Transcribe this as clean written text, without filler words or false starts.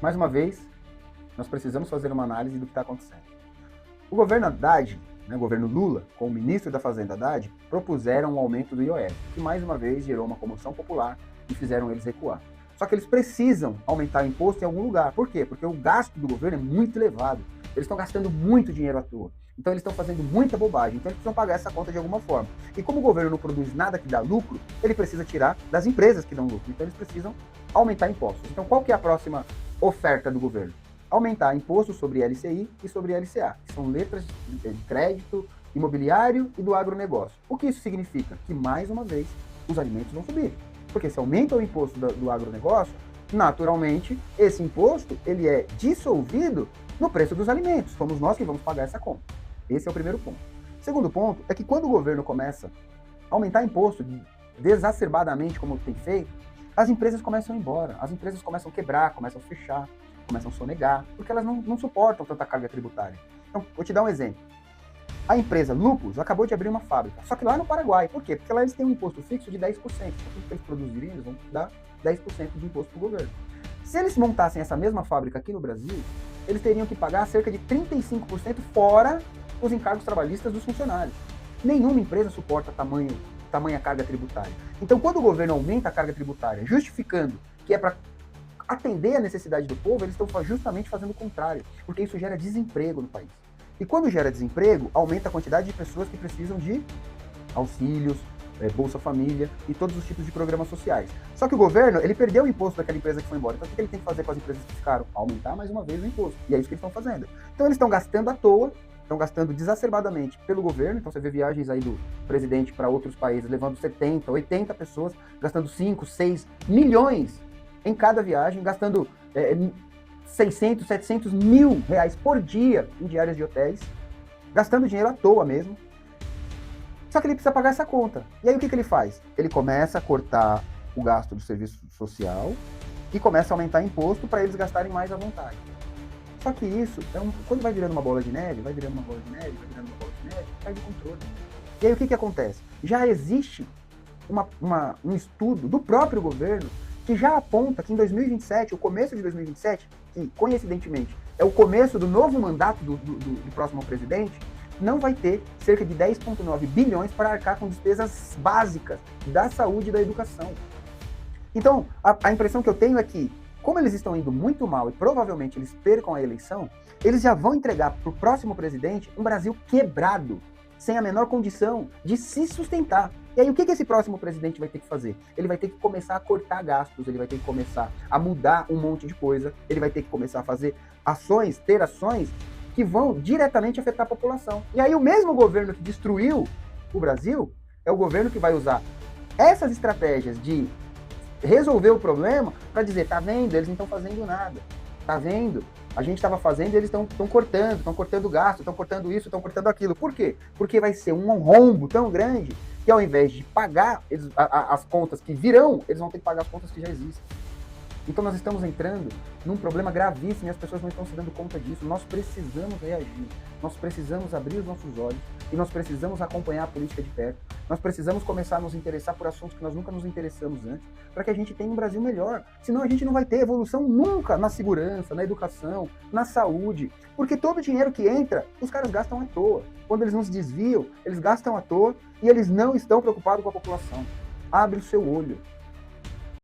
mais uma vez, nós precisamos fazer uma análise do que está acontecendo. O governo Haddad, o governo Lula, com o ministro da Fazenda Haddad, propuseram um aumento do IOF, que mais uma vez gerou uma comoção popular e fizeram eles recuar. Só que eles precisam aumentar o imposto em algum lugar. Por quê? Porque o gasto do governo é muito elevado. Eles estão gastando muito dinheiro à toa. Então eles estão fazendo muita bobagem. Então eles precisam pagar essa conta de alguma forma. E como o governo não produz nada que dá lucro, ele precisa tirar das empresas que dão lucro. Então eles precisam aumentar impostos. Então qual que é a próxima oferta do governo? Aumentar imposto sobre LCI e sobre LCA, que são letras de crédito imobiliário e do agronegócio. O que isso significa? Que, mais uma vez, os alimentos vão subir. Porque se aumenta o imposto do agronegócio, naturalmente, esse imposto ele é dissolvido no preço dos alimentos. Somos nós que vamos pagar essa conta. Esse é o primeiro ponto. Segundo ponto é que quando o governo começa a aumentar imposto desacerbadamente, como tem feito, as empresas começam a ir embora, as empresas começam a quebrar, começam a fechar, começam a sonegar, porque elas não suportam tanta carga tributária. Então, vou te dar um exemplo. A empresa Lupus acabou de abrir uma fábrica, só que lá no Paraguai. Por quê? Porque lá eles têm um imposto fixo de 10%. Então, tudo que eles produzirem, eles vão dar 10% de imposto para o governo. Se eles montassem essa mesma fábrica aqui no Brasil, eles teriam que pagar cerca de 35% fora os encargos trabalhistas dos funcionários. Nenhuma empresa suporta tamanha carga tributária. Então, quando o governo aumenta a carga tributária, justificando que é para atender a necessidade do povo, eles estão justamente fazendo o contrário, porque isso gera desemprego no país. E quando gera desemprego, aumenta a quantidade de pessoas que precisam de auxílios, Bolsa Família e todos os tipos de programas sociais. Só que o governo, ele perdeu o imposto daquela empresa que foi embora. Então o que ele tem que fazer com as empresas que ficaram? Aumentar mais uma vez o imposto. E é isso que eles estão fazendo. Então eles estão gastando à toa, estão gastando desacerbadamente pelo governo. Então você vê viagens aí do presidente para outros países, levando 70, 80 pessoas, gastando 5, 6 milhões em cada viagem, gastando 600, 700 mil reais por dia em diárias de hotéis, gastando dinheiro à toa mesmo. Só que ele precisa pagar essa conta. E aí o que ele faz? Ele começa a cortar o gasto do serviço social e começa a aumentar imposto para eles gastarem mais à vontade. Só que isso, quando vai virando uma bola de neve, sai do controle. E aí o que acontece? Já existe um estudo do próprio governo que já aponta que em 2027, o começo de 2027, que coincidentemente é o começo do novo mandato do próximo presidente, não vai ter cerca de 10,9 bilhões para arcar com despesas básicas da saúde e da educação. Então, a impressão que eu tenho é que, como eles estão indo muito mal e provavelmente eles percam a eleição, eles já vão entregar para o próximo presidente um Brasil quebrado, sem a menor condição de se sustentar. E aí o que esse próximo presidente vai ter que fazer? Ele vai ter que começar a cortar gastos, ele vai ter que começar a mudar um monte de coisa, ele vai ter que começar a fazer ter ações que vão diretamente afetar a população. E aí o mesmo governo que destruiu o Brasil é o governo que vai usar essas estratégias de resolver o problema para dizer, tá vendo, eles não estão fazendo nada, tá vendo? A gente estava fazendo e eles estão cortando gasto, estão cortando isso, estão cortando aquilo. Por quê? Porque vai ser um rombo tão grande que ao invés de pagar as contas que virão, eles vão ter que pagar as contas que já existem. Então nós estamos entrando num problema gravíssimo e as pessoas não estão se dando conta disso. Nós precisamos reagir, nós precisamos abrir os nossos olhos e nós precisamos acompanhar a política de perto. Nós precisamos começar a nos interessar por assuntos que nós nunca nos interessamos antes, para que a gente tenha um Brasil melhor. Senão a gente não vai ter evolução nunca na segurança, na educação, na saúde. Porque todo o dinheiro que entra, os caras gastam à toa. Quando eles não se desviam, eles gastam à toa e eles não estão preocupados com a população. Abre o seu olho.